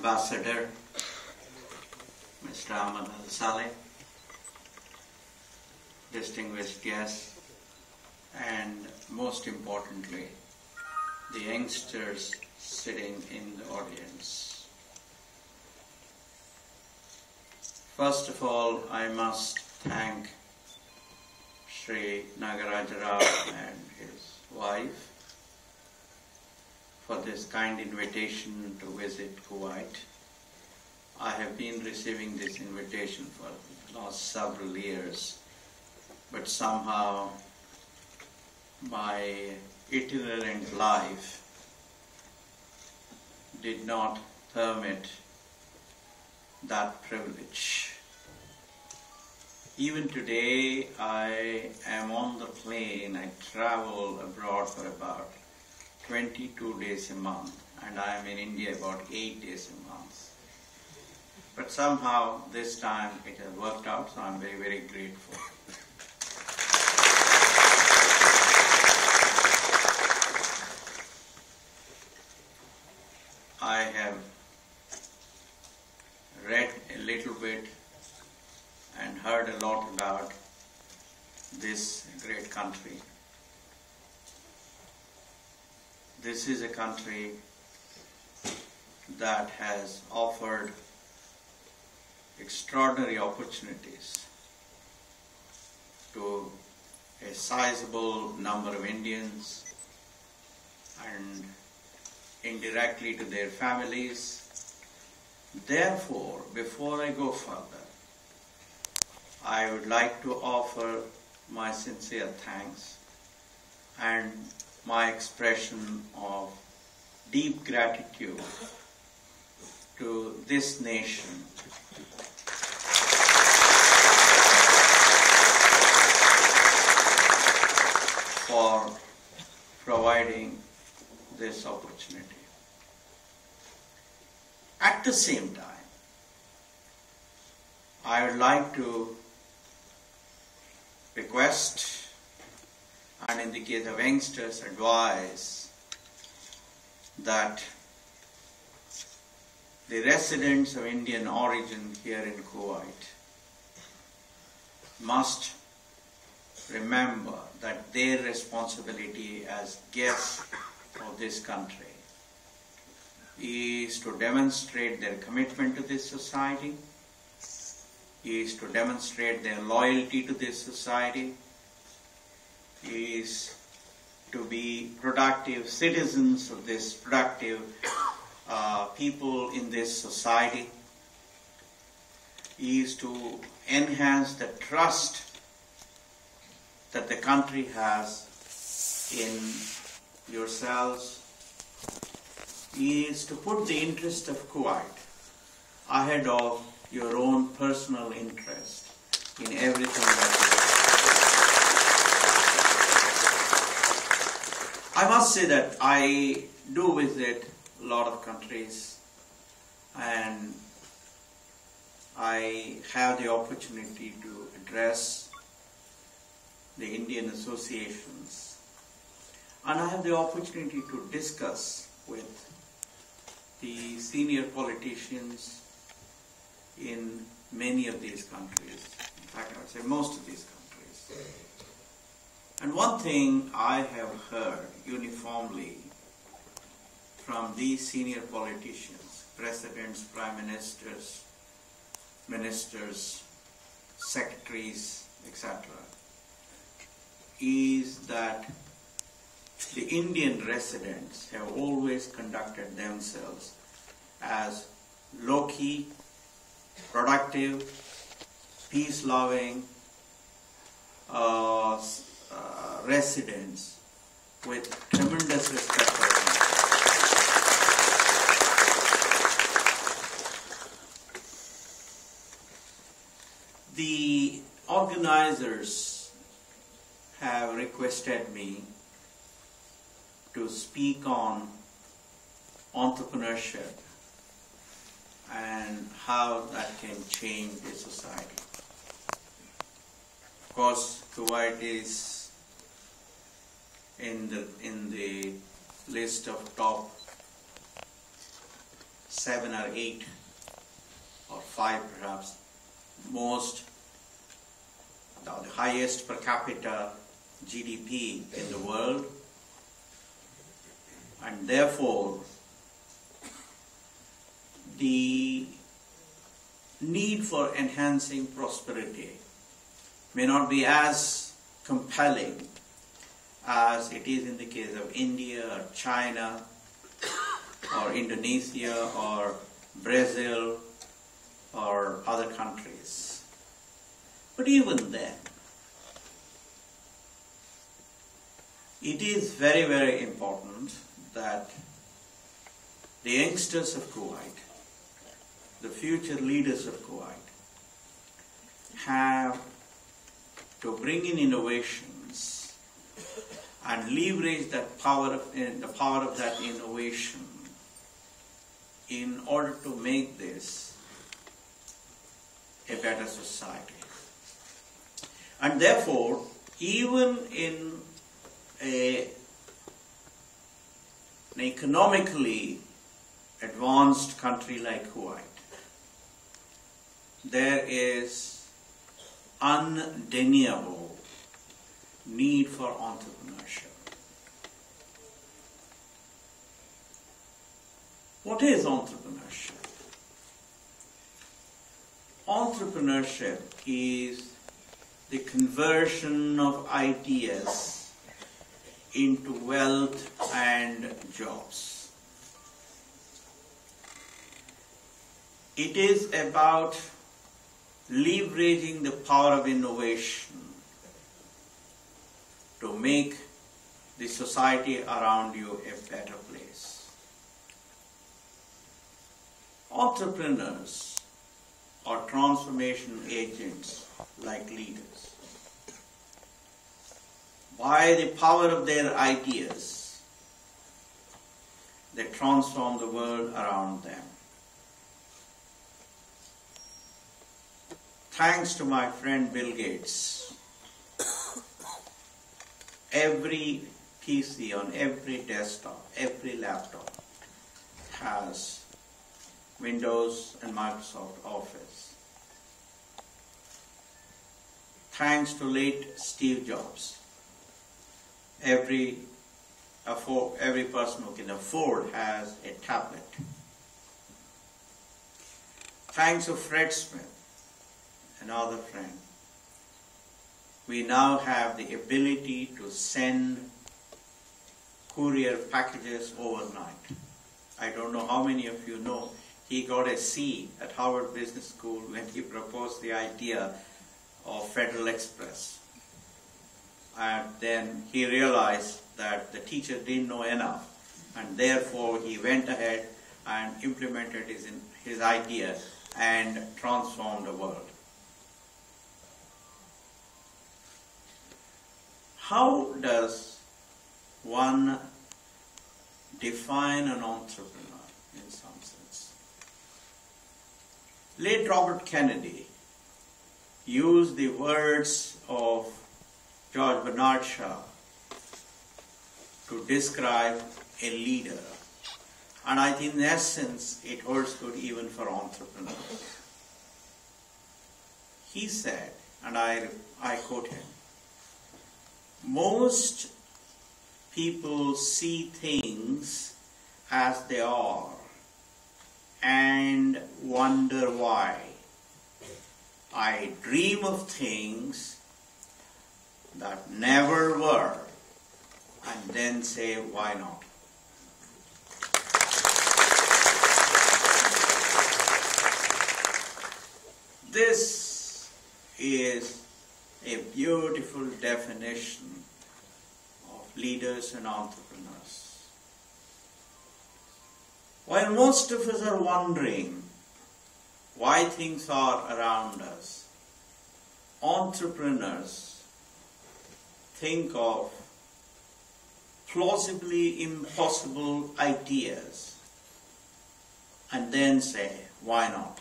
Ambassador, Mr. Ahmad Al-Saleh, distinguished guests, and most importantly, the youngsters sitting in the audience. First of all, I must thank Sri Nagaraj Rao and his wife for this kind invitation to visit Kuwait. I have been receiving this invitation for the last several years, but somehow my itinerant life did not permit that privilege. Even today, I am on the plane. I travel abroad for about 22 days a month, and I am in India about 8 days a month. But somehow this time it has worked out, so I'm very, very grateful. I have read a little bit and heard a lot about this great country. This is a country that has offered extraordinary opportunities to a sizable number of Indians and indirectly to their families. Therefore, before I go further, I would like to offer my sincere thanks and my expression of deep gratitude to this nation for providing this opportunity. At the same time, I would like to request, and in the case of youngsters, advise that the residents of Indian origin here in Kuwait must remember that their responsibility as guests of this country is to demonstrate their commitment to this society, is to demonstrate their loyalty to this society, is to be productive citizens of this, productive people in this society, is to enhance the trust that the country has in yourselves, is to put the interest of Kuwait ahead of your own personal interest in everything that you do. I must say that I do visit a lot of countries, and I have the opportunity to address the Indian associations, and I have the opportunity to discuss with the senior politicians in many of these countries. In fact, I would say most of these countries. And one thing I have heard uniformly from these senior politicians, presidents, prime ministers, ministers, secretaries, etc., is that the Indian residents have always conducted themselves as low-key, productive, peace-loving residents with tremendous respect for them. The organizers have requested me to speak on entrepreneurship and how that can change the society. Of course, Kuwait is in the list of top 7 or 8 or 5 perhaps, the highest per capita GDP in the world, and therefore the need for enhancing prosperity may not be as compelling as it is in the case of India or China or Indonesia or Brazil or other countries. But even then, it is very, very important that the youngsters of Kuwait, the future leaders of Kuwait, have to bring in innovations and leverage the power of that innovation in order to make this a better society. And therefore, even in an economically advanced country like Kuwait, there is undeniable need for entrepreneurship. What is entrepreneurship? Entrepreneurship is the conversion of ideas into wealth and jobs. It is about leveraging the power of innovation to make the society around you a better place. Entrepreneurs are transformation agents like leaders. By the power of their ideas, they transform the world around them. Thanks to my friend Bill Gates, every PC on every desktop, every laptop has Windows and Microsoft Office. Thanks to late Steve Jobs, every person who can afford has a tablet. Thanks to Fred Smith, another friend, we now have the ability to send courier packages overnight. I don't know how many of you know he got a C at Harvard Business School when he proposed the idea of Federal Express. And then he realized that the teacher didn't know enough, and therefore he went ahead and implemented his idea and transformed the world. How does one define an entrepreneur in some sense? Late Robert Kennedy used the words of George Bernard Shaw to describe a leader. And I think in essence it holds good even for entrepreneurs. He said, and I quote him, "Most people see things as they are and wonder why. I dream of things that never were and then say, why not?" This is a beautiful definition of leaders and entrepreneurs. While most of us are wondering why things are around us, entrepreneurs think of plausibly impossible ideas and then say, why not?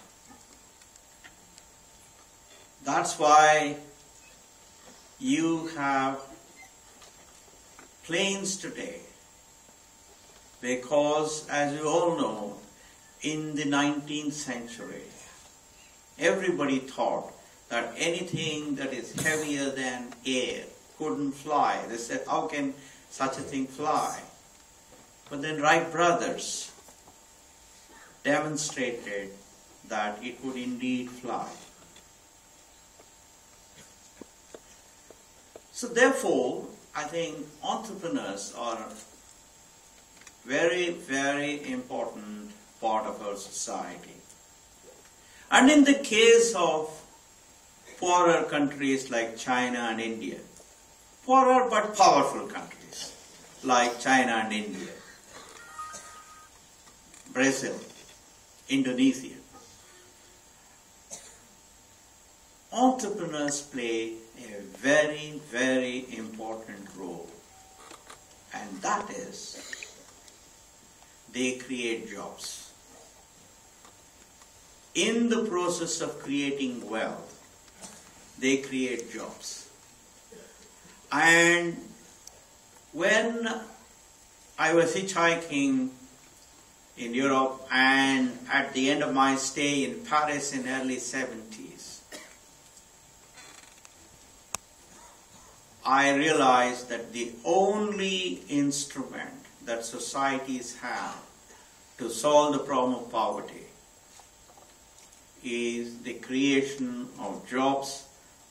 That's why you have planes today, because as you all know, in the 19th century, everybody thought that anything that is heavier than air couldn't fly. They said, how can such a thing fly? But then Wright brothers demonstrated that it would indeed fly. So therefore, I think entrepreneurs are a very, very important part of our society. And in the case of poorer countries like China and India, poorer but powerful countries like China and India, Brazil, Indonesia, entrepreneurs play a very, very important role, and that is they create jobs. In the process of creating wealth, they create jobs. And when I was hitchhiking in Europe and at the end of my stay in Paris in early 70s, I realized that the only instrument that societies have to solve the problem of poverty is the creation of jobs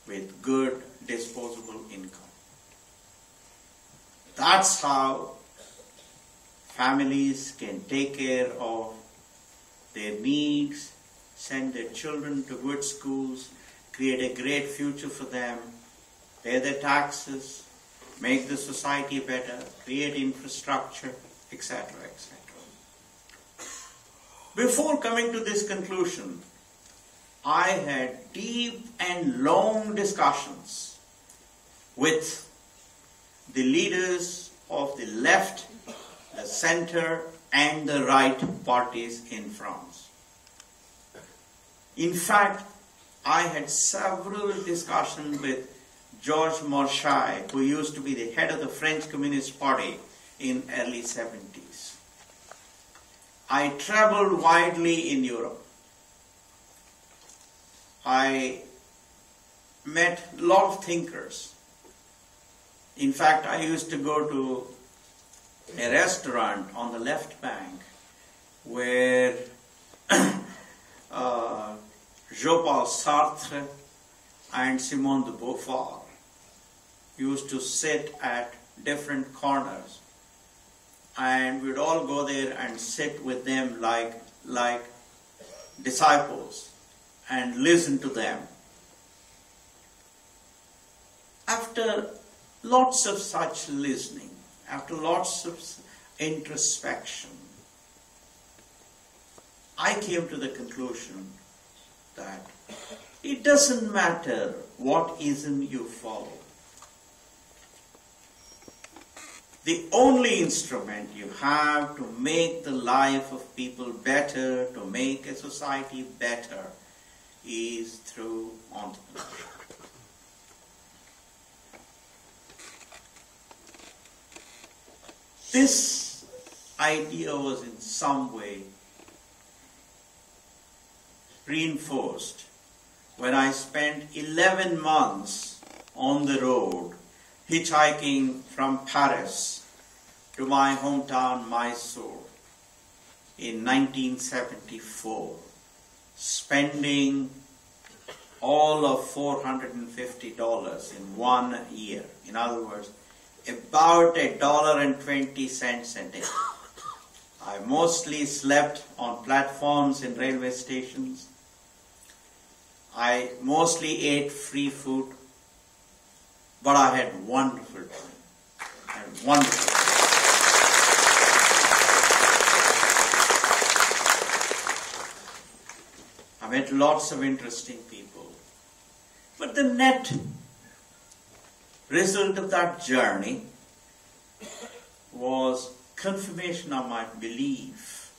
with good disposable income. That's how families can take care of their needs, send their children to good schools, create a great future for them, pay their taxes, make the society better, create infrastructure, etc., etc. Before coming to this conclusion, I had deep and long discussions with the leaders of the left, the center, and the right parties in France. In fact, I had several discussions with Georges Marchais, who used to be the head of the French Communist Party in early 70s. I traveled widely in Europe. I met a lot of thinkers. In fact, I used to go to a restaurant on the left bank where Jean-Paul Sartre and Simone de Beauvoir used to sit at different corners, and we'd all go there and sit with them like disciples and listen to them. After lots of such listening, after lots of introspection, I came to the conclusion that it doesn't matter what ism you follow. The only instrument you have to make the life of people better, to make a society better, is through entrepreneurship. This idea was in some way reinforced when I spent 11 months on the road hitchhiking from Paris to my hometown Mysore in 1974, spending all of $450 in 1 year. In other words, about $1.20 a day. I mostly slept on platforms in railway stations. I mostly ate free food, but I had wonderful time. I had wonderful time. I met lots of interesting people. But the net result of that journey was confirmation of my belief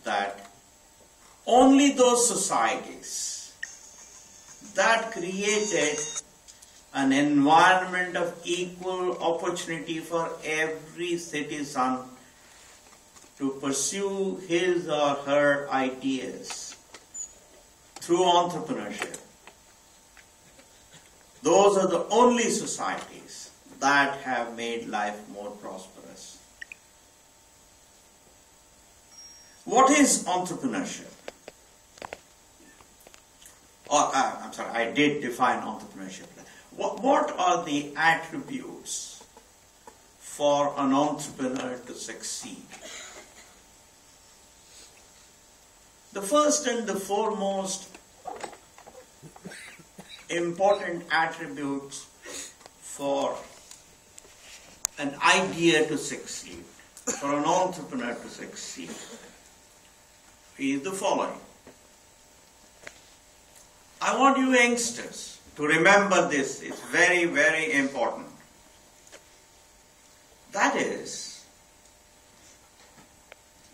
that only those societies that created an environment of equal opportunity for every citizen to pursue his or her ideas through entrepreneurship. Those are the only societies that have made life more prosperous. What is entrepreneurship? I did define entrepreneurship. What are the attributes for an entrepreneur to succeed? The first and the foremost important attributes for an idea to succeed, for an entrepreneur to succeed, is the following. I want you youngsters to remember this. It's very, very important. That is,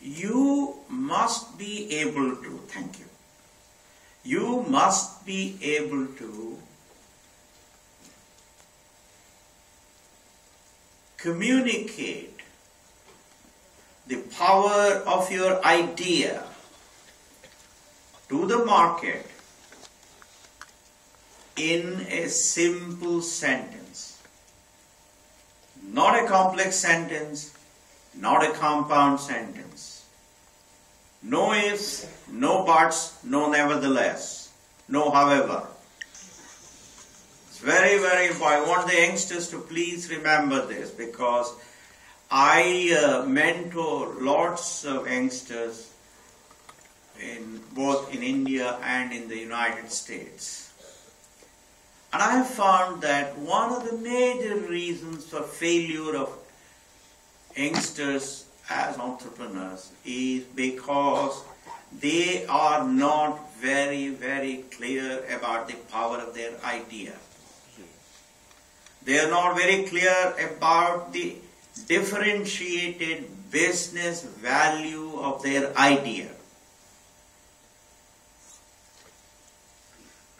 you must be able to, thank you, you must be able to communicate the power of your idea to the market in a simple sentence. Not a complex sentence, not a compound sentence. No ifs, no buts, no nevertheless, no however. It's very, very important. I want the youngsters to please remember this, because I mentor lots of youngsters both in India and in the United States. And I have found that one of the major reasons for failure of youngsters as entrepreneurs is because they are not very, very clear about the power of their idea. They are not very clear about the differentiated business value of their idea.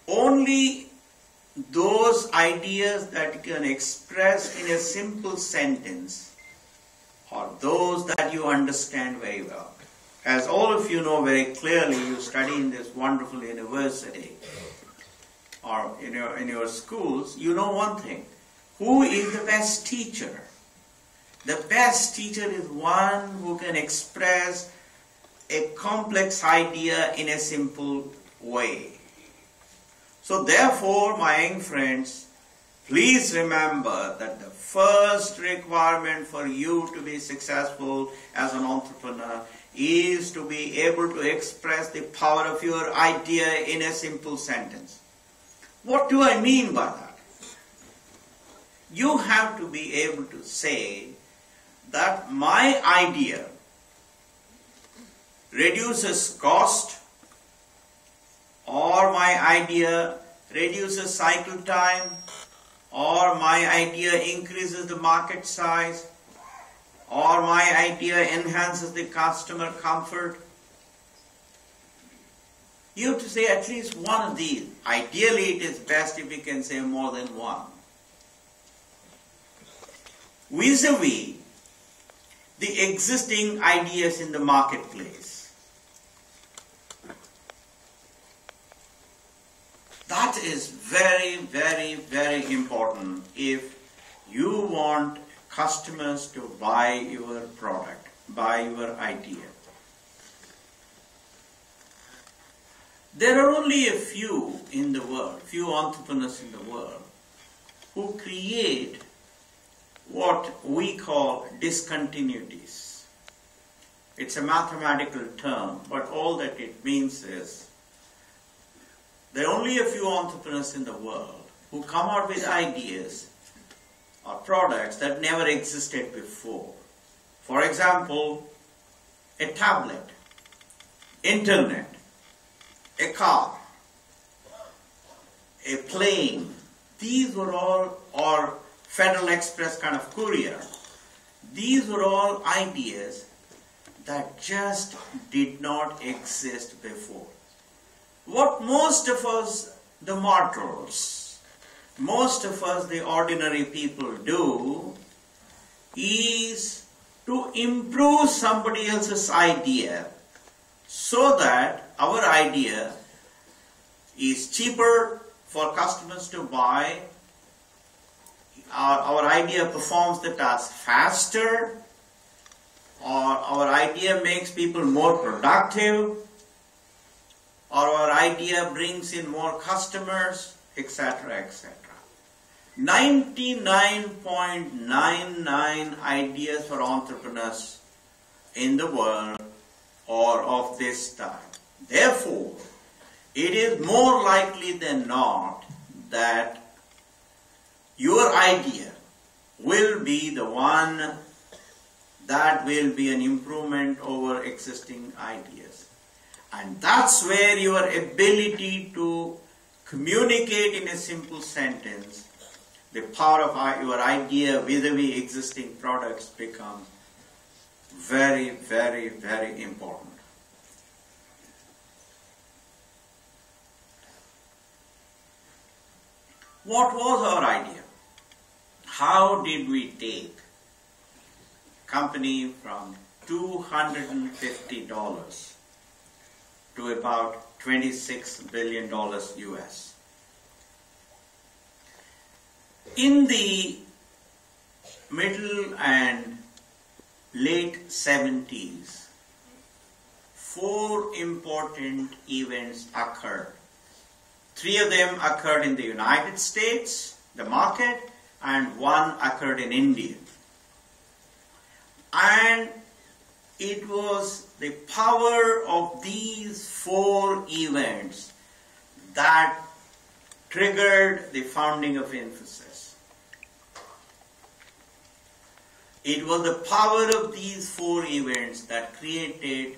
Only those ideas that you can express in a simple sentence are those that you understand very well. As all of you know very clearly, you study in this wonderful university or in your schools, you know one thing. Who is the best teacher? The best teacher is one who can express a complex idea in a simple way. So therefore, my young friends, please remember that the first requirement for you to be successful as an entrepreneur is to be able to express the power of your idea in a simple sentence. What do I mean by that? You have to be able to say that my idea reduces cost, or my idea reduces cycle time, or my idea increases the market size, or my idea enhances the customer comfort. You have to say at least one of these. Ideally, it is best if you can say more than one. Vis-a-vis the existing ideas in the marketplace. That is very, very, very important if you want customers to buy your product, buy your idea. There are only a few in the world, few entrepreneurs in the world, who create what we call discontinuities. It's a mathematical term, but all that it means is there are only a few entrepreneurs in the world who come out with ideas or products that never existed before. For example, a tablet, internet, a car, a plane. These were all, or Federal Express kind of courier. These were all ideas that just did not exist before. What most of us, the mortals, most of us, the ordinary people do, is to improve somebody else's idea so that our idea is cheaper for customers to buy, our idea performs the task faster, or our idea makes people more productive, or our idea brings in more customers, etc., etc. 99.99 ideas for entrepreneurs in the world are of this type. Therefore, it is more likely than not that your idea will be the one that will be an improvement over existing ideas. And that's where your ability to communicate in a simple sentence the power of your idea vis-a-vis existing products becomes very, very, very important. What was our idea? How did we take company from $250 to about $26 billion US? In the middle and late 70s, 4 important events occurred. 3 of them occurred in the United States, the market, and 1 occurred in India. And it was the power of these 4 events that triggered the founding of Infosys. It was the power of these 4 events that created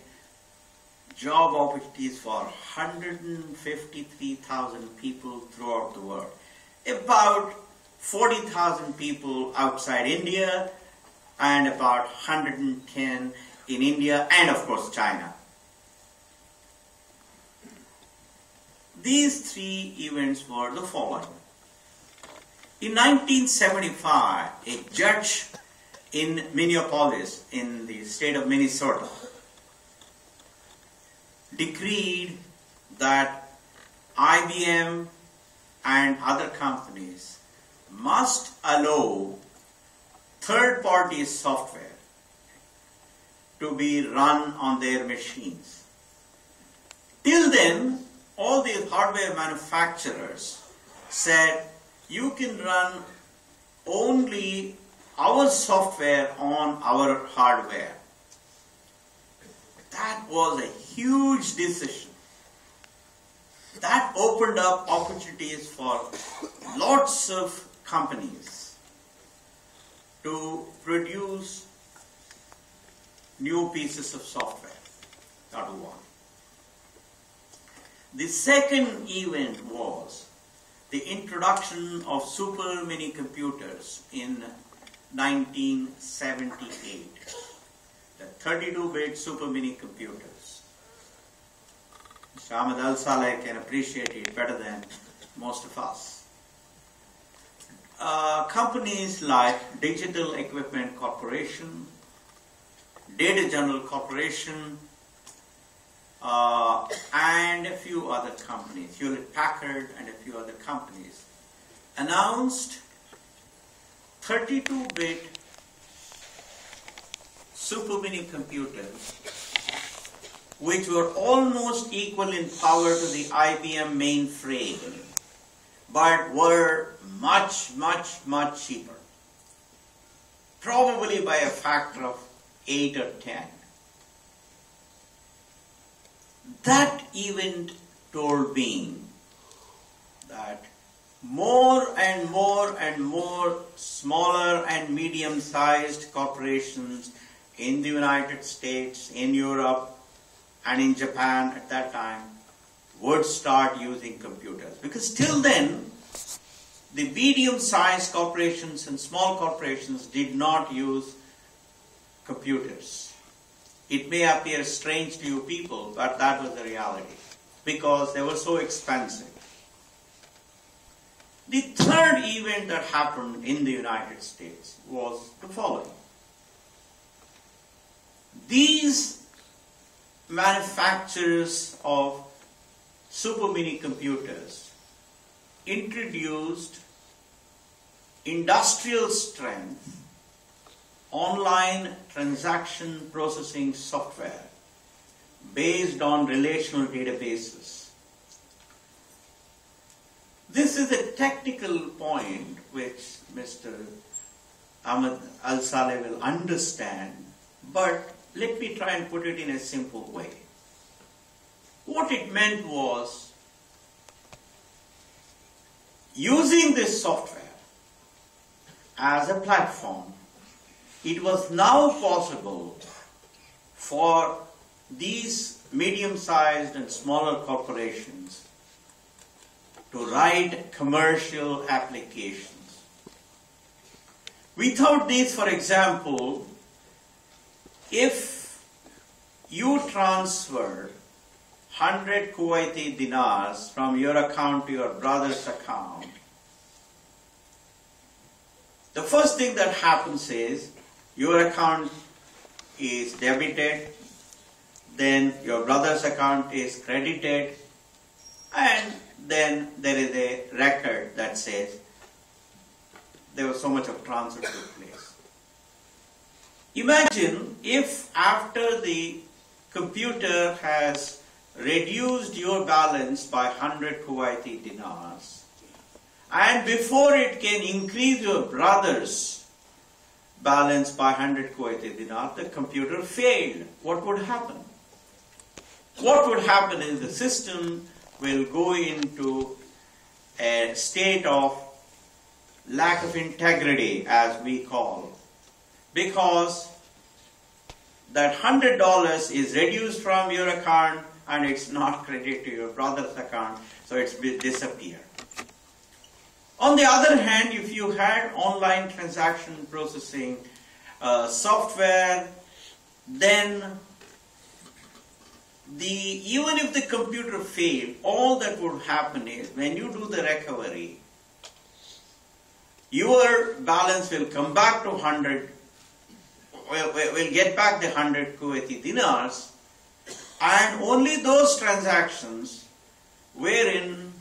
job opportunities for 153,000 people throughout the world. About 40,000 people outside India and about 110 in India and of course China. These 3 events were the following. In 1975, a judge in Minneapolis, in the state of Minnesota, decreed that IBM and other companies must allow third-party software to be run on their machines. Till then, all these hardware manufacturers said, you can run only our software on our hardware. That was a huge decision. That opened up opportunities for lots of companies to produce new pieces of software. That was one. The second event was the introduction of super mini computers in 1978. The 32-bit super mini computers. Mr. Ahmed Al-Saleh can appreciate it better than most of us. Companies like Digital Equipment Corporation, Data General Corporation, and a few other companies, Hewlett-Packard and a few other companies, announced 32-bit super mini computers which were almost equal in power to the IBM mainframe, but were much, much, much cheaper. Probably by a factor of 8 or 10. That event told me that more and more and more smaller and medium-sized corporations in the United States, in Europe, and in Japan at that time would start using computers. Because till then, the medium-sized corporations and small corporations did not use computers. It may appear strange to you people, but that was the reality, because they were so expensive. The third event that happened in the United States was the following. these manufacturers of super mini computers introduced industrial strength online transaction processing software based on relational databases. This is a technical point which Mr. Ahmed Al-Saleh will understand, but let me try and put it in a simple way. What it meant was, using this software as a platform, it was now possible for these medium-sized and smaller corporations to write commercial applications. Without these, for example, if you transfer 100 Kuwaiti dinars from your account to your brother's account, the first thing that happens is your account is debited, then your brother's account is credited, and then there is a record that says there was so much of transfer took place. Imagine if after the computer has reduced your balance by 100 Kuwaiti dinars, and before it can increase your brother's balance by 100 Kuwaiti dinars, the computer failed. What would happen? What would happen is the system will go into a state of lack of integrity, as we call, because that $100 is reduced from your account and it's not credited to your brother's account, so it's disappeared. On the other hand, if you had online transaction processing software, then even if the computer failed, all that would happen is when you do the recovery, your balance will come back to 100, will get back the 100 Kuwaiti dinars, and only those transactions wherein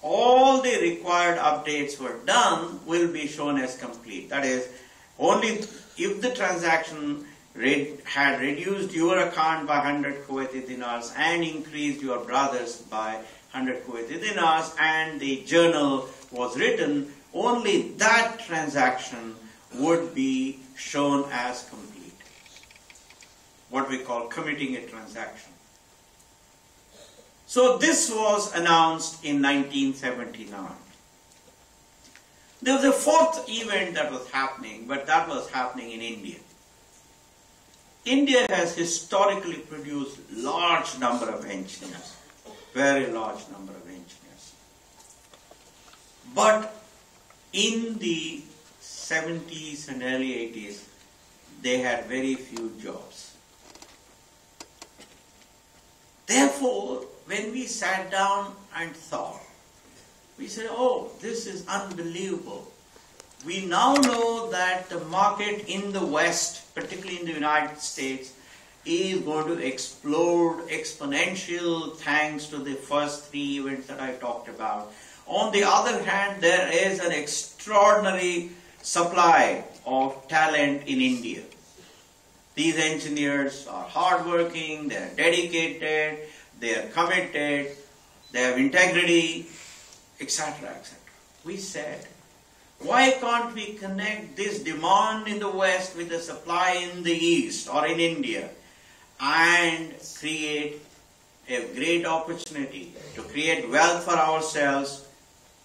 all the required updates were done will be shown as complete. That is, only if the transaction had reduced your account by 100 Kuwaiti dinars and increased your brother's by 100 Kuwaiti dinars and the journal was written, only that transaction would be shown as complete. What we call committing a transaction. So this was announced in 1979. There was a fourth event that was happening, but that was happening in India. India has historically produced large number of engineers, very large number of engineers. But in the 70s and early 80s, they had very few jobs. Therefore, when we sat down and thought, we said, oh, this is unbelievable. We now know that the market in the West, particularly in the United States, is going to explode exponential thanks to the first three events that I talked about. On the other hand, there is an extraordinary supply of talent in India. These engineers are hardworking, they are dedicated, they are committed, they have integrity, etc., etc. We said, why can't we connect this demand in the West with the supply in the East or in India and create a great opportunity to create wealth for ourselves,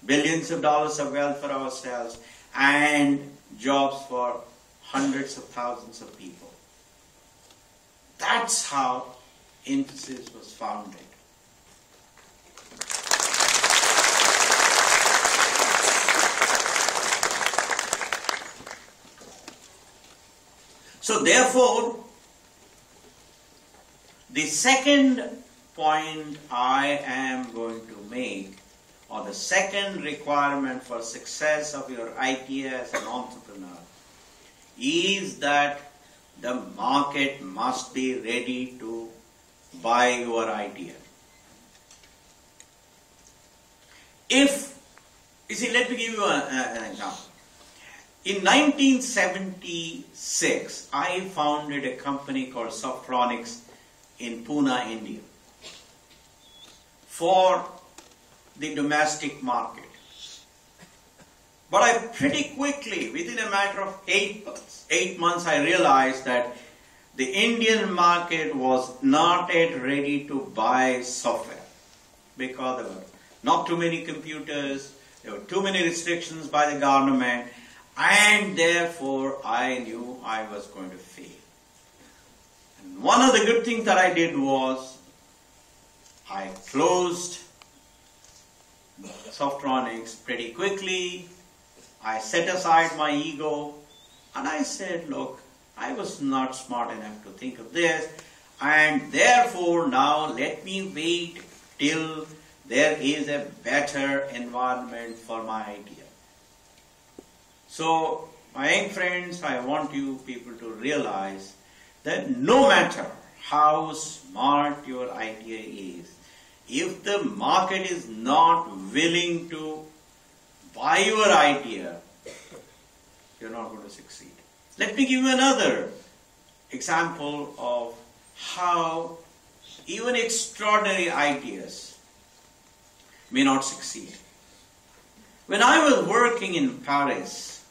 billions of dollars of wealth for ourselves, and jobs for hundreds of thousands of people. That's how Infosys was founded. So therefore, the second point I am going to make, or the second requirement for success of your idea as an entrepreneur, is that the market must be ready to buy your idea. If, you see, let me give you an example. In 1976, I founded a company called Softronics in Pune, India, for the domestic market. But I pretty quickly, within a matter of 8 months, I realized that the Indian market was not yet ready to buy software because there were not too many computers, there were too many restrictions by the government, and therefore I knew I was going to fail. And one of the good things that I did was I closed Softronics pretty quickly. I set aside my ego and I said, look, I was not smart enough to think of this, and therefore now let me wait till there is a better environment for my idea. So, my young friends, I want you people to realize that no matter how smart your idea is, if the market is not willing to buy your idea, you're not going to succeed. Let me give you another example of how even extraordinary ideas may not succeed. When I was working in Paris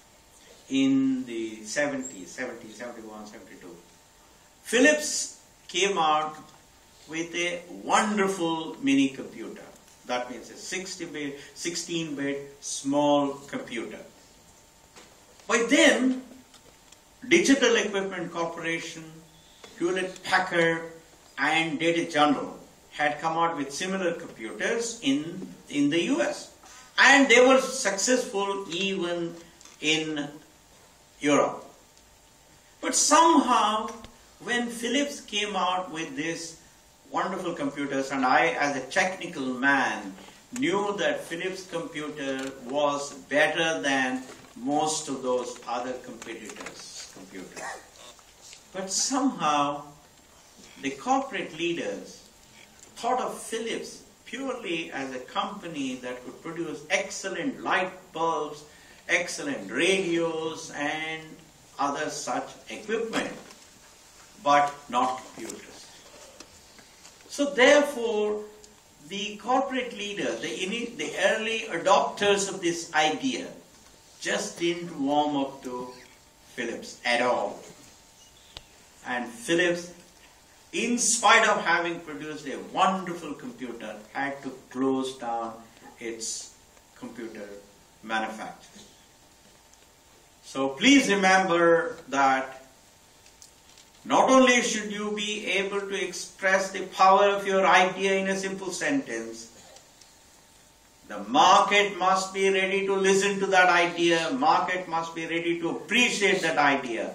in the 70s, 70, 71, 72, Philips came out with a wonderful mini computer. That means a 16-bit small computer. By then, Digital Equipment Corporation, Hewlett-Packard, and Data General had come out with similar computers in the US. And they were successful even in Europe. But somehow, when Philips came out with these wonderful computers, and I, as a technical man, knew that Philips computer was better than most of those other competitors' computers. But somehow, the corporate leaders thought of Philips purely as a company that could produce excellent light bulbs, excellent radios, and other such equipment, but not computers. So therefore, the corporate leaders, the early adopters of this idea, just didn't warm up to Philips at all. And Philips, in spite of having produced a wonderful computer, had to close down its computer manufacturing. So please remember that not only should you be able to express the power of your idea in a simple sentence, the market must be ready to listen to that idea, market must be ready to appreciate that idea,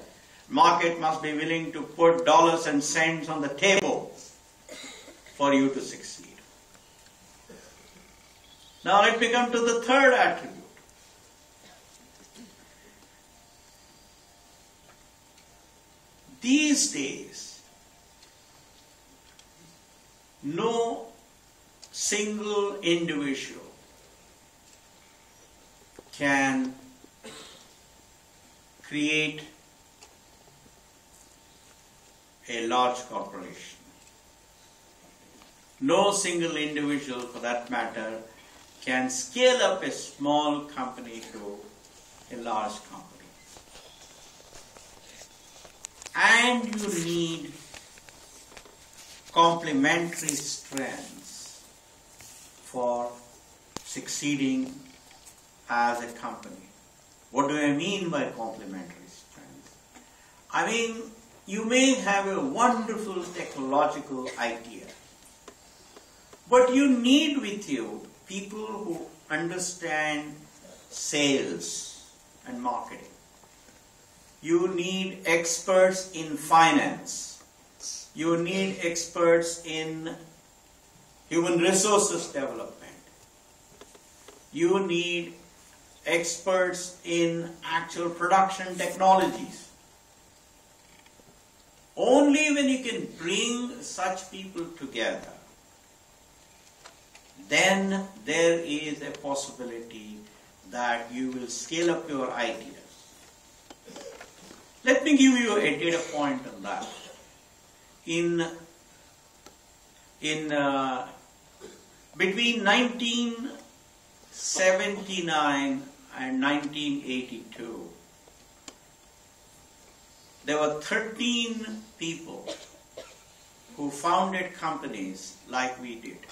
market must be willing to put dollars and cents on the table for you to succeed. Now let me come to the third attribute. These days, no single individual can create a large corporation. No single individual, for that matter, can scale up a small company to a large company. And you need complementary strengths for succeeding as a company. What do I mean by complementary strengths? I mean, you may have a wonderful technological idea, but you need with you people who understand sales and marketing. You need experts in finance. You need experts in human resources development. You need experts in actual production technologies. Only when you can bring such people together, then there is a possibility that you will scale up your ideas. Let me give you a data point on that. Between 1979 and 1982, there were 13 people who founded companies like we did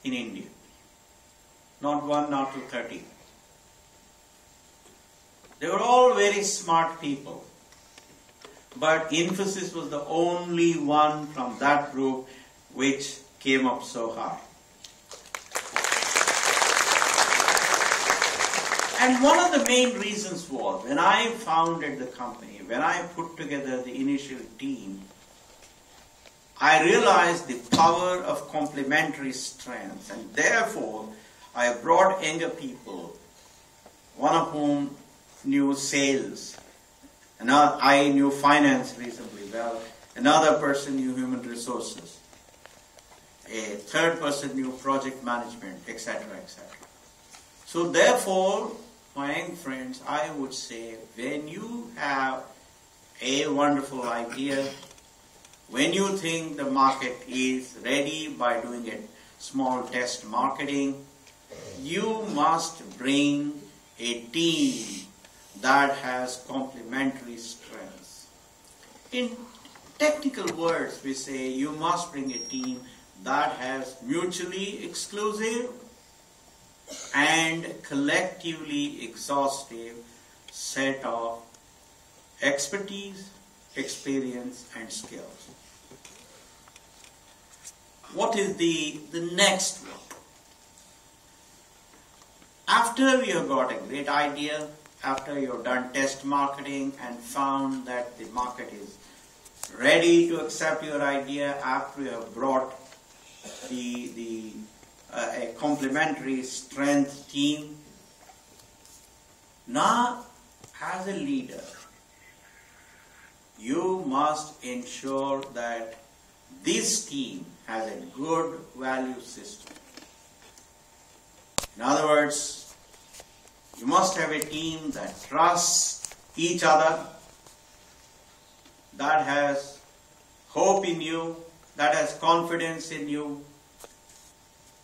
in India. Not one, not two, 13. They were all very smart people. But Infosys was the only one from that group which came up so high. And one of the main reasons was, when I founded the company, when I put together the initial team, I realized the power of complementary strengths, and therefore I brought younger people, one of whom knew sales, I knew finance reasonably well, another person knew human resources, a third person knew project management, etc., etc. So therefore, my young friends, I would say, when you have a wonderful idea, when you think the market is ready by doing a small test marketing, you must bring a team that has complementary strengths. In technical words, we say you must bring a team that has mutually exclusive and collectively exhaustive set of expertise, experience, and skills. What is the next one? After you have got a great idea, after you have done test marketing and found that the market is ready to accept your idea, after you have brought a complementary strength team, now as a leader, you must ensure that this team has a good value system. In other words, you must have a team that trusts each other, that has hope in you, that has confidence in you,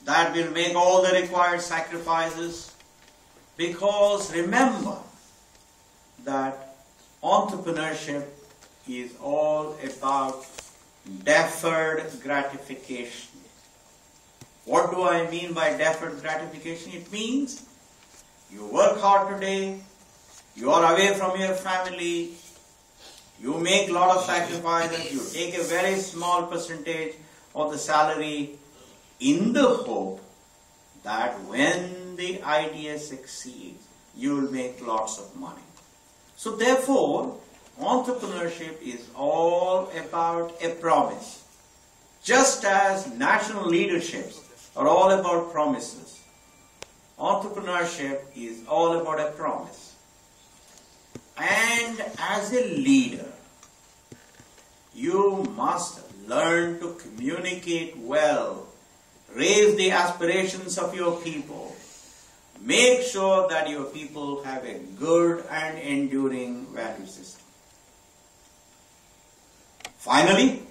that will make all the required sacrifices. Because remember that entrepreneurship is all about deferred gratification. What do I mean by deferred gratification? It means you work hard today, you are away from your family, you make a lot of sacrifices, you take a very small percentage of the salary in the hope that when the idea succeeds, you will make lots of money. So therefore, entrepreneurship is all about a promise. Just as national leaderships are all about promises, entrepreneurship is all about a promise. And as a leader, you must learn to communicate well, raise the aspirations of your people, make sure that your people have a good and enduring value system. Finally,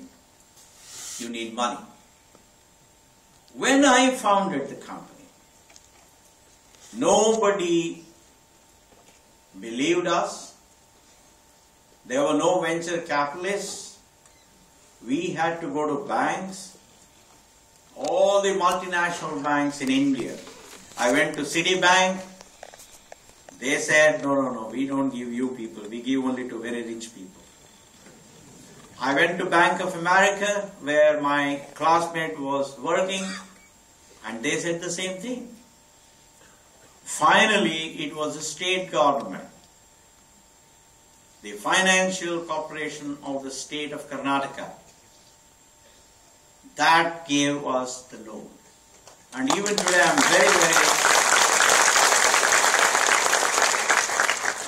you need money. When I founded the company, nobody believed us. There were no venture capitalists. We had to go to banks. All the multinational banks in India. I went to Citibank. They said, no, we don't give you people. We give only to very rich people. I went to Bank of America, where my classmate was working, and they said the same thing. Finally, it was the state government, the Financial Corporation of the state of Karnataka, that gave us the loan. And even today, I'm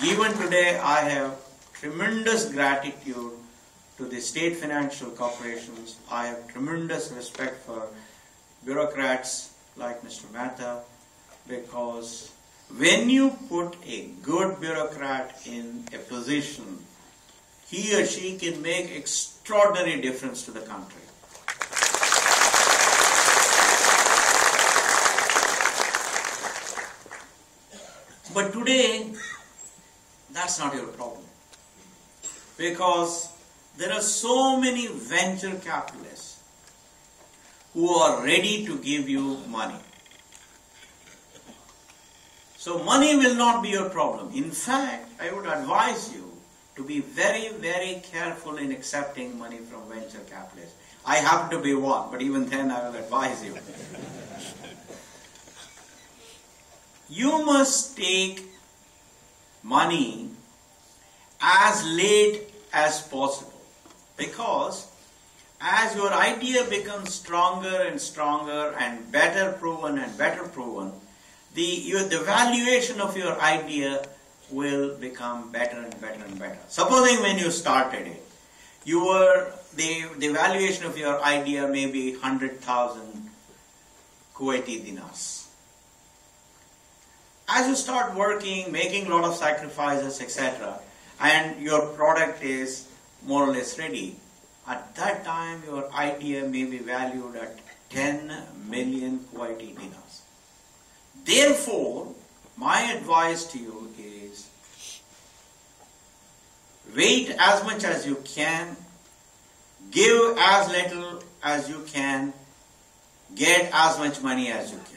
even today, I have tremendous gratitude to the state financial corporations. I have tremendous respect for bureaucrats like Mr. Mehta, because when you put a good bureaucrat in a position, he or she can make extraordinary difference to the country. But today, that's not your problem, because there are so many venture capitalists who are ready to give you money. So money will not be your problem. In fact, I would advise you to be very, very careful in accepting money from venture capitalists. I happen to be one, but even then I will advise you. You must take money as late as possible, because as your idea becomes stronger and stronger and better proven, the valuation of your idea will become better and better and better. Supposing when you started it, the valuation of your idea may be 100,000 Kuwaiti dinars. As you start working, making a lot of sacrifices, etc., and your product is more or less ready, at that time your idea may be valued at 10 million Kuwaiti dinars. Therefore, my advice to you is, wait as much as you can, give as little as you can, get as much money as you can.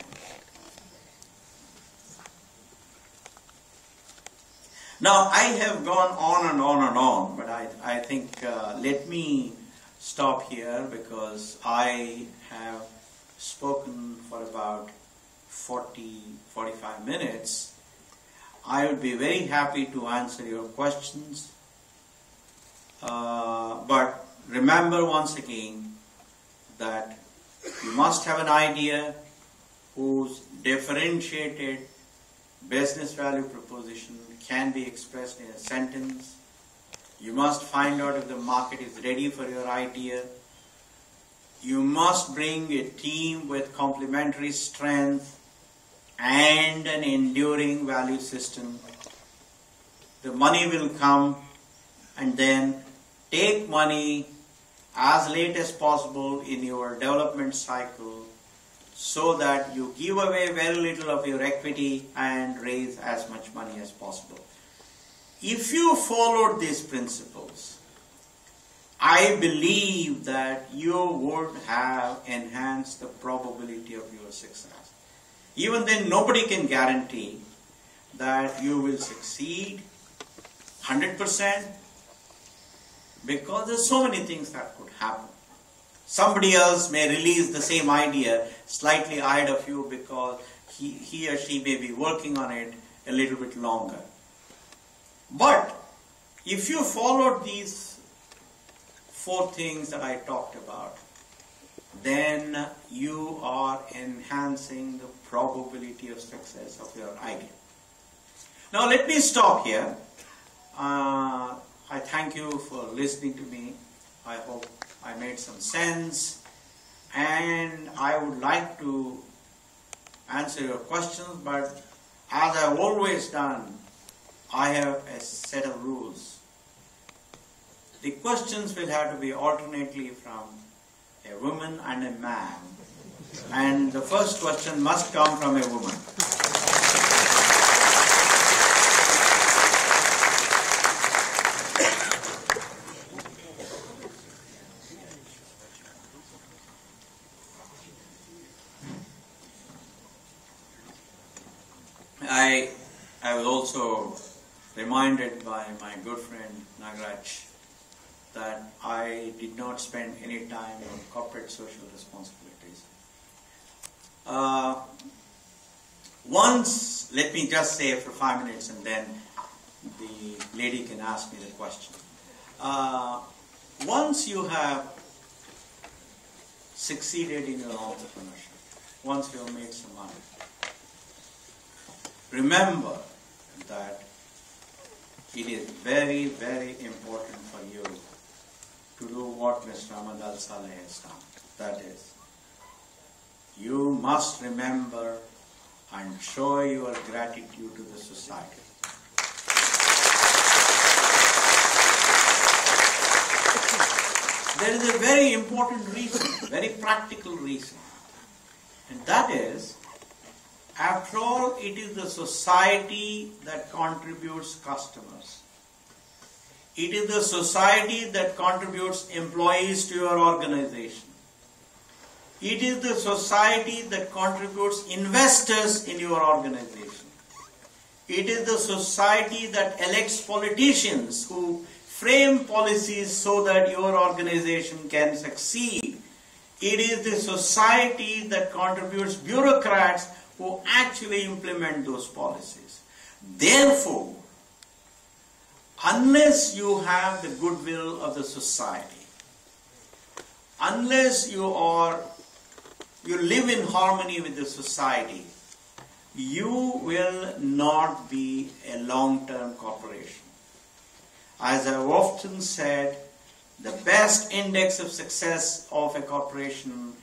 Now, I have gone on and on and on, but I think let me stop here, because I have spoken for about 45 minutes. I would be very happy to answer your questions. But remember once again that you must have an idea whose differentiated business value proposition can be expressed in a sentence. You must find out if the market is ready for your idea. You must bring a team with complementary strength and an enduring value system. The money will come, and then take money as late as possible in your development cycle, so that you give away very little of your equity and raise as much money as possible. If you followed these principles, I believe that you would have enhanced the probability of your success. Even then, nobody can guarantee that you will succeed 100%, because there's so many things that could happen. Somebody else may release the same idea slightly ahead of you, because he or she may be working on it a little bit longer. But if you followed these 4 things that I talked about, then you are enhancing the probability of success of your idea. Now let me stop here. I thank you for listening to me. I hope I made some sense, and I would like to answer your questions, but as I've always done, I have a set of rules. The questions will have to be alternately from a woman and a man, and the first question must come from a woman. I was also reminded by my good friend Nagaraj that I did not spend any time on corporate social responsibilities. Once, let me just say for 5 minutes, and then the lady can ask me the question. Once you have succeeded in your entrepreneurship, once you have made some money, remember that it is very, very important for you to do what Mr. Ahmad Al-Saleh has done. That is, you must remember and show your gratitude to the society. There is a very important reason, very practical reason, and that is, after all, it is the society that contributes customers. It is the society that contributes employees to your organization. It is the society that contributes investors in your organization. It is the society that elects politicians who frame policies so that your organization can succeed. It is the society that contributes bureaucrats who actually implement those policies. Therefore, unless you have the goodwill of the society, unless you live in harmony with the society, you will not be a long-term corporation. As I've often said, the best index of success of a corporation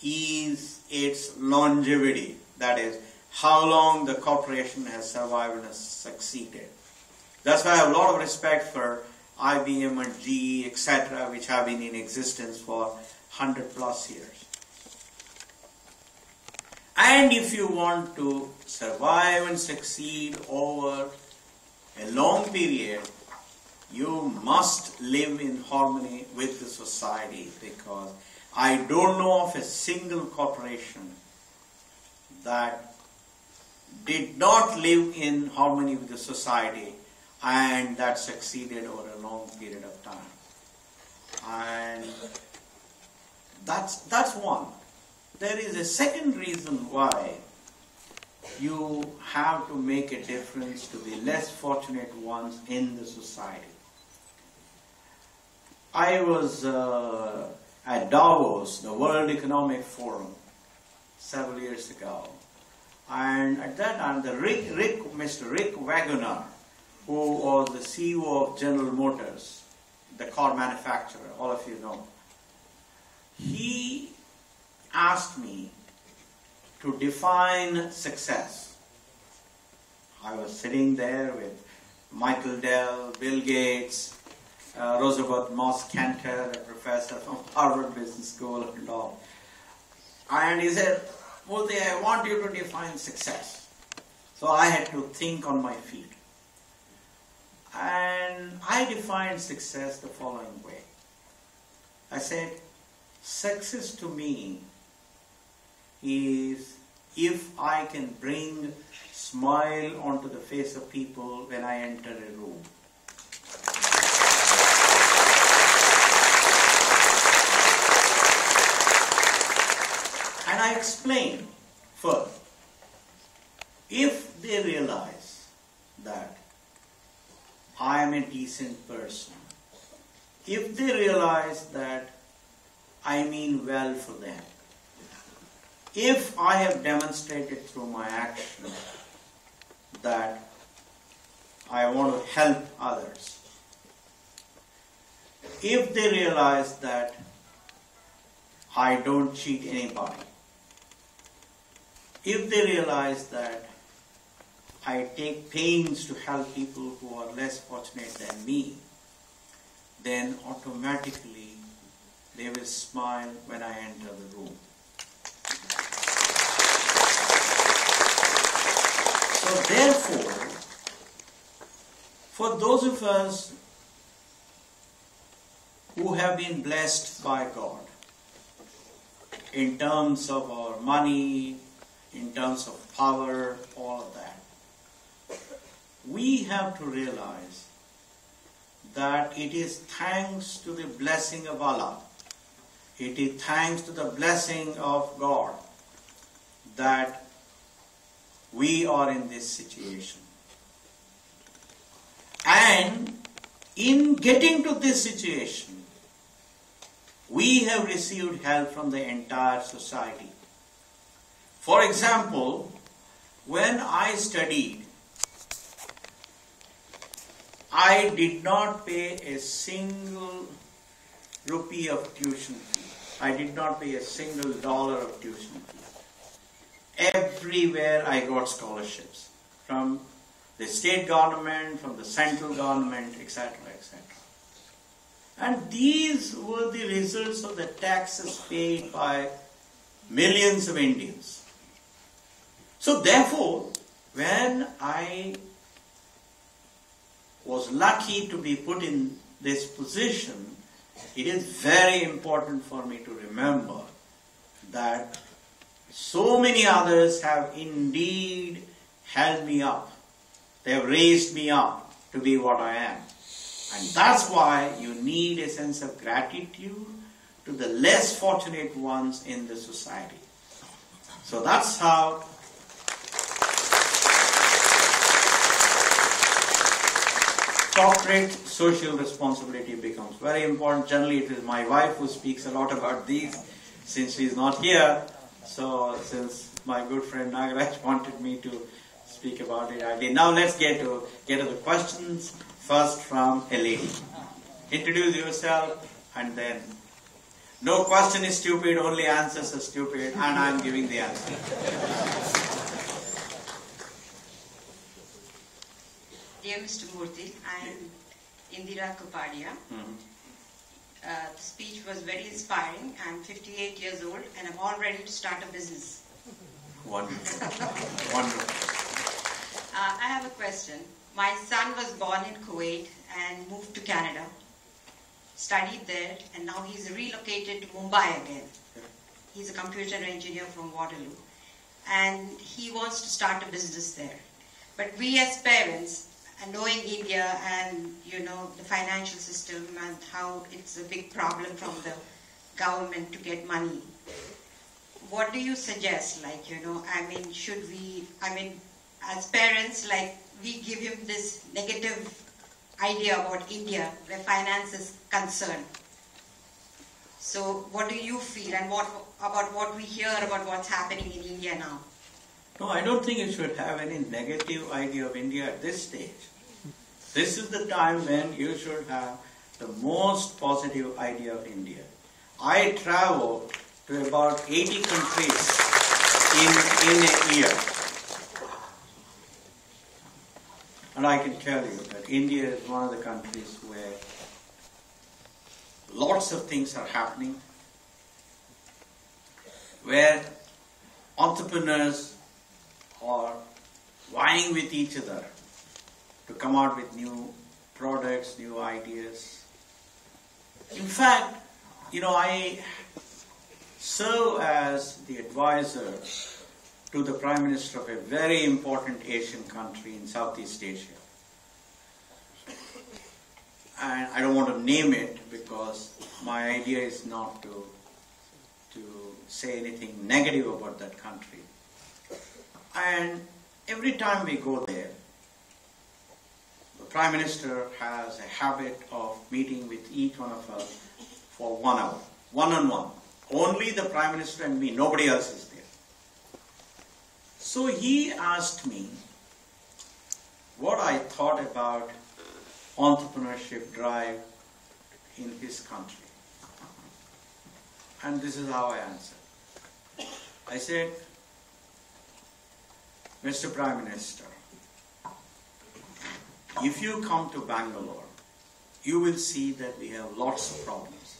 is its longevity. That is, how long the corporation has survived and has succeeded. That's why I have a lot of respect for IBM and GE, etc., which have been in existence for 100 plus years. And if you want to survive and succeed over a long period, you must live in harmony with the society, because I don't know of a single corporation that did not live in harmony with the society and that succeeded over a long period of time. And that's one. There is a second reason why you have to make a difference to the less fortunate ones in the society. I was at Davos, the World Economic Forum, several years ago, and at that time, Mr. Rick Wagoner, who was the CEO of General Motors, the car manufacturer, all of you know, he asked me to define success. I was sitting there with Michael Dell, Bill Gates, Roosevelt Moss Cantor, a professor from Harvard Business School and all. And he said, Murthy, I want you to define success. So I had to think on my feet. And I defined success the following way. I said, success to me is if I can bring smile onto the face of people when I enter a room. And I explain further. If they realize that I am a decent person, if they realize that I mean well for them, if I have demonstrated through my action that I want to help others, if they realize that I don't cheat anybody, if they realize that I take pains to help people who are less fortunate than me, then automatically they will smile when I enter the room. So therefore, for those of us who have been blessed by God in terms of our money, in terms of power, all of that, we have to realize that it is thanks to the blessing of Allah, it is thanks to the blessing of God that we are in this situation. And in getting to this situation, we have received help from the entire society. For example, when I studied, I did not pay a single rupee of tuition fee. I did not pay a single dollar of tuition fee. Everywhere I got scholarships from the state government, from the central government, etc., etc. And these were the results of the taxes paid by millions of Indians. So therefore, when I was lucky to be put in this position, it is very important for me to remember that so many others have indeed held me up. They have raised me up to be what I am. And that's why you need a sense of gratitude to the less fortunate ones in the society. So that's how corporate social responsibility becomes very important. Generally, it is my wife who speaks a lot about these since she is not here. So, since my good friend Nagaraj wanted me to speak about it, I did. Now, let's get to the questions. First, from a lady. Introduce yourself, and then no question is stupid, only answers are stupid, and I'm giving the answer. Dear Mr. Murthy, I am Indira Kapadia. The speech was very inspiring. I'm 58 years old and I'm all ready to start a business. Wonderful. Wonderful. I have a question. My son was born in Kuwait and moved to Canada, studied there, and now he's relocated to Mumbai again. He's a computer engineer from Waterloo, and he wants to start a business there. But we as parents, and knowing India and the financial system and how it's a big problem from the government to get money, what do you suggest? Should we, as parents, we give him this negative idea about India where finance is concerned. So what do you feel, and about what we hear about what's happening in India now? No, I don't think you should have any negative idea of India at this stage. This is the time when you should have the most positive idea of India. I travel to about 80 countries in a year. And I can tell you that India is one of the countries where lots of things are happening, where entrepreneurs are vying with each other to come out with new products, new ideas. In fact, I serve as the advisor to the Prime Minister of a very important Asian country in Southeast Asia. And I don't want to name it because my idea is not to say anything negative about that country. And every time we go there, the Prime Minister has a habit of meeting with each one of us for 1 hour, one-on-one. Only the Prime Minister and me, nobody else is there. So he asked me what I thought about entrepreneurship drive in his country. And this is how I answered. I said, Mr. Prime Minister, if you come to Bangalore, you will see that we have lots of problems.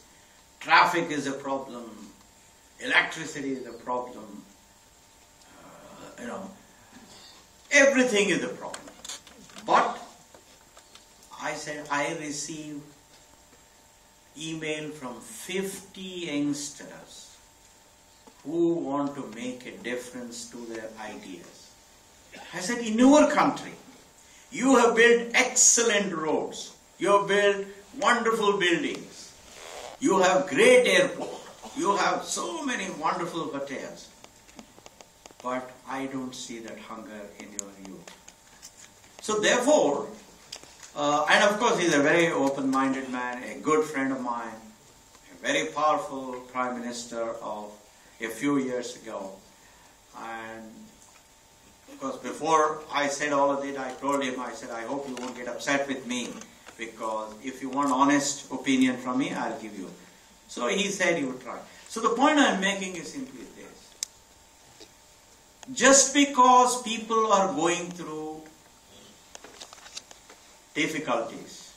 Traffic is a problem, electricity is a problem, everything is a problem. But I said, I receive email from 50 youngsters who want to make a difference to their ideas. I said, in your country, you have built excellent roads. You have built wonderful buildings. You have great airport. You have so many wonderful hotels. But I don't see that hunger in your youth. So therefore, and of course he's a very open-minded man, a good friend of mine, a very powerful Prime Minister of a few years ago. And of course, before I said all of it, I told him, I said, I hope you won't get upset with me, because if you want honest opinion from me, I'll give you. So he said he would try. So the point I'm making is simply this. Just because people are going through difficulties,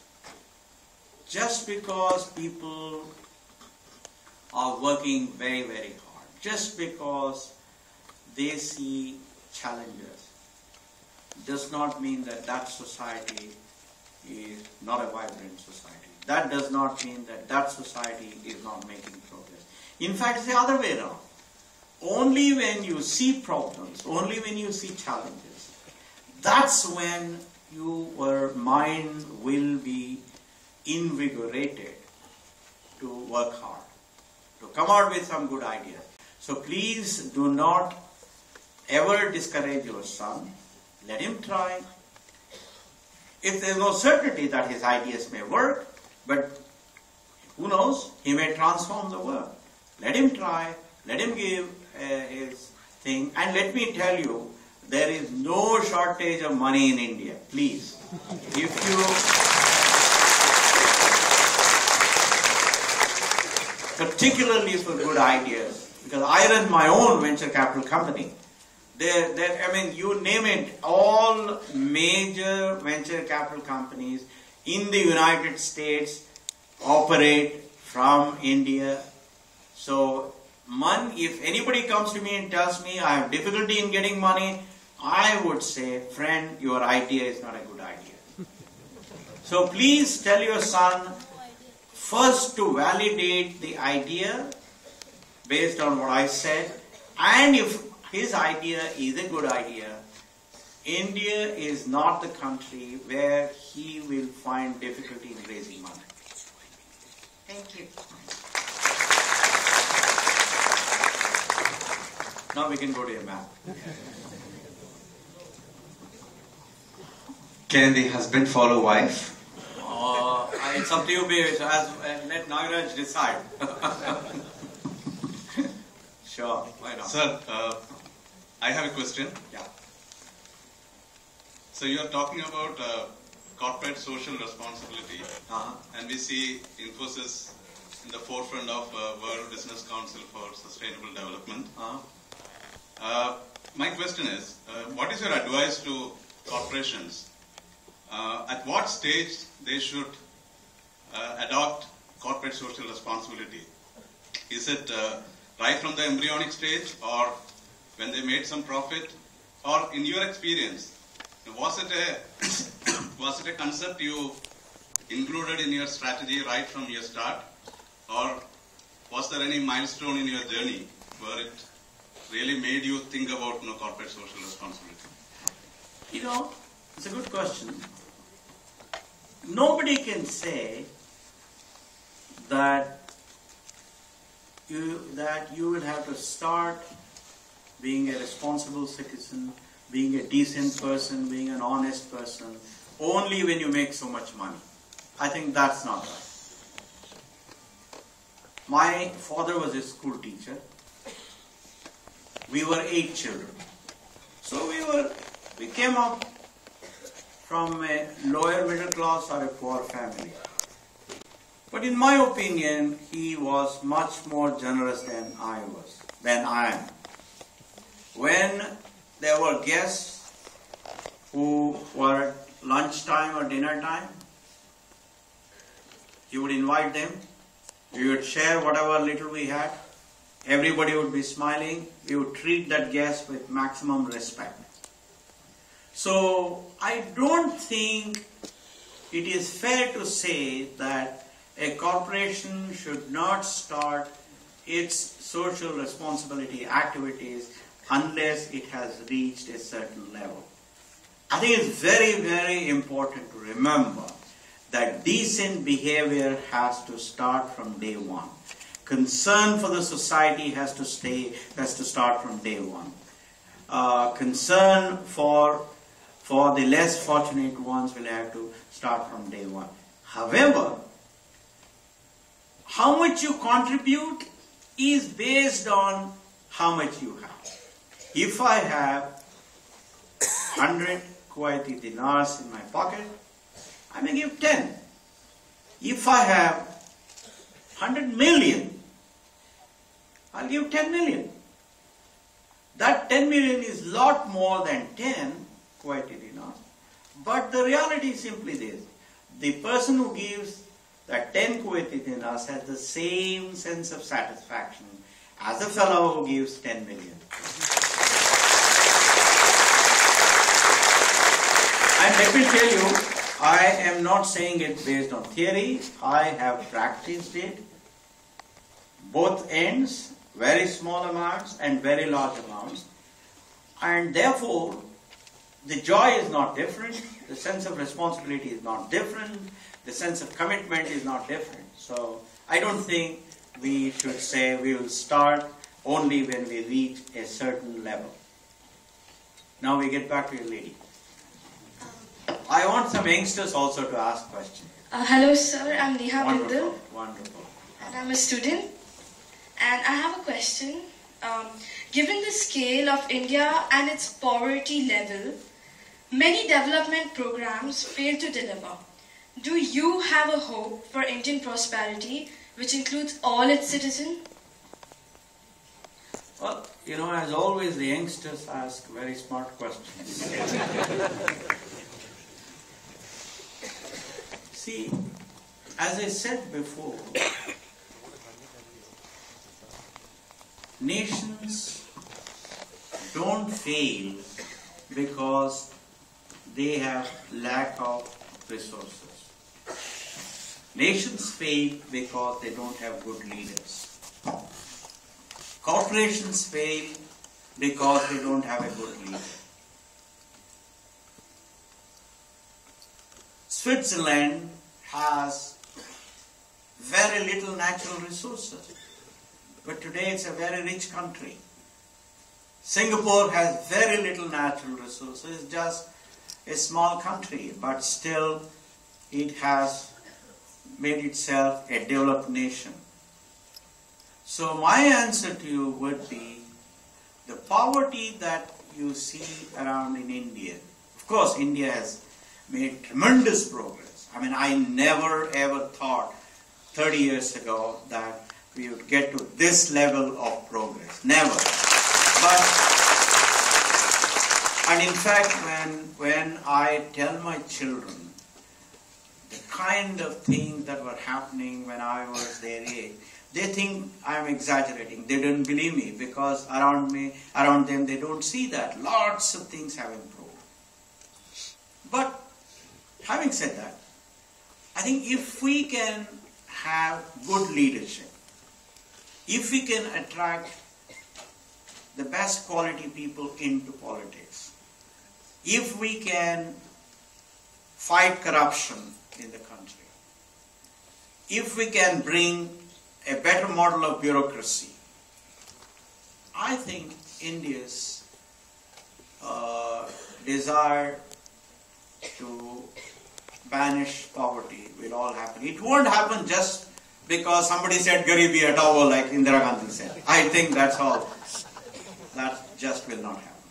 just because people are working very, very hard, just because they see challenges, does not mean that that society is not a vibrant society. That does not mean that that society is not making progress. In fact, it's the other way around. Only when you see problems, only when you see challenges, that's when your mind will be invigorated to work hard, to come out with some good ideas. So please do not ever discourage your son. Let him try. If there is no certainty that his ideas may work, but who knows, he may transform the world. Let him try, let him give his thing, and let me tell you, there is no shortage of money in India. Please, if you particularly for good ideas, because I run my own venture capital company. I mean, you name it, all major venture capital companies in the United States operate from India. So, if anybody comes to me and tells me I have difficulty in getting money, I would say, friend, your idea is not a good idea. So please tell your son first to validate the idea based on what I said, and if his idea is a good idea, India is not the country where he will find difficulty in raising money. Thank you. Now we can go to your map. Can the husband follow wife? It's up to you, baby. So let Nagaraj decide. Sure, why not? Sir, I have a question. Yeah. So you are talking about corporate social responsibility, and we see Infosys in the forefront of World Business Council for Sustainable Development. My question is, what is your advice to corporations? At what stage they should adopt corporate social responsibility? Is it right from the embryonic stage, or when they made some profit, or in your experience, was it a concept you included in your strategy right from your start, or was there any milestone in your journey where it really made you think about corporate social responsibility? You know, it's a good question. Nobody can say that you will have to start being a responsible citizen, being a decent person, being an honest person, only when you make so much money. I think that's not right. My father was a school teacher. We were 8 children. So we came up from a lower middle class or a poor family. But in my opinion, he was much more generous than I am. When there were guests who were at lunchtime or dinner time, he would invite them. We would share whatever little we had. Everybody would be smiling. We would treat that guest with maximum respect. So I don't think it is fair to say that a corporation should not start its social responsibility activities unless it has reached a certain level. I think it's very, very important to remember that decent behavior has to start from day one. Concern for the society has to start from day one. Concern for the less fortunate ones will have to start from day one. However, how much you contribute is based on how much you have. If I have 100 Kuwaiti dinars in my pocket, I may give 10. If I have 100 million, I'll give 10 million. That 10 million is a lot more than 10 Kuwaiti dinars. But the reality is simply this. The person who gives that 10 Kuwaiti dinars has the same sense of satisfaction as a fellow who gives 10 million. And let me tell you, I am not saying it based on theory. I have practiced it. Both ends, very small amounts and very large amounts. And therefore, the joy is not different. The sense of responsibility is not different. The sense of commitment is not different. So I don't think we should say we will start only when we reach a certain level. Now we get back to your lady. I want some youngsters also to ask questions. Hello sir, I'm Neha Wonderful, Bindal wonderful. and I'm a student, and I have a question. Given the scale of India and its poverty level, many development programs fail to deliver. Do you have a hope for Indian prosperity which includes all its citizens? Well, you know, as always, the youngsters ask very smart questions. See, as I said before, nations don't fail because they have lack of resources. Nations fail because they don't have good leaders. Corporations fail because they don't have a good leader. Switzerland has very little natural resources, but today it's a very rich country. Singapore has very little natural resources, it's just a small country, but still it has made itself a developed nation. So my answer to you would be the poverty that you see around in India. Of course, India has made tremendous progress. I mean, I never ever thought 30 years ago that we would get to this level of progress. Never. But, and in fact, when I tell my children the kind of things that were happening when I was their age, they think I'm exaggerating. They don't believe me because around them, they don't see that. Lots of things have improved. But having said that, I think if we can have good leadership, if we can attract the best quality people into politics, if we can fight corruption in the country, if we can bring a better model of bureaucracy, I think India's desire to banish poverty will all happen. It won't happen just because somebody said Garibi Hatao like Indira Gandhi said. I think that's all. That just will not happen.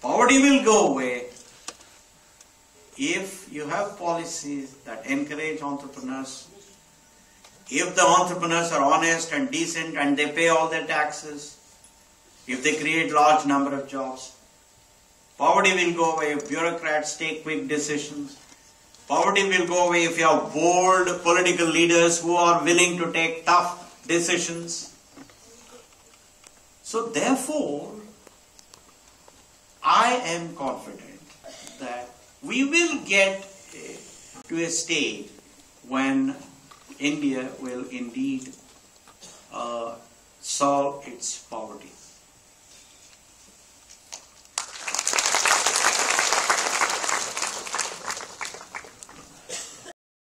Poverty will go away if you have policies that encourage entrepreneurs, if the entrepreneurs are honest and decent and they pay all their taxes, if they create large number of jobs. Poverty will go away if bureaucrats take quick decisions. Poverty will go away if you have bold political leaders who are willing to take tough decisions. So therefore, I am confident that we will get to a stage when India will indeed solve its poverty.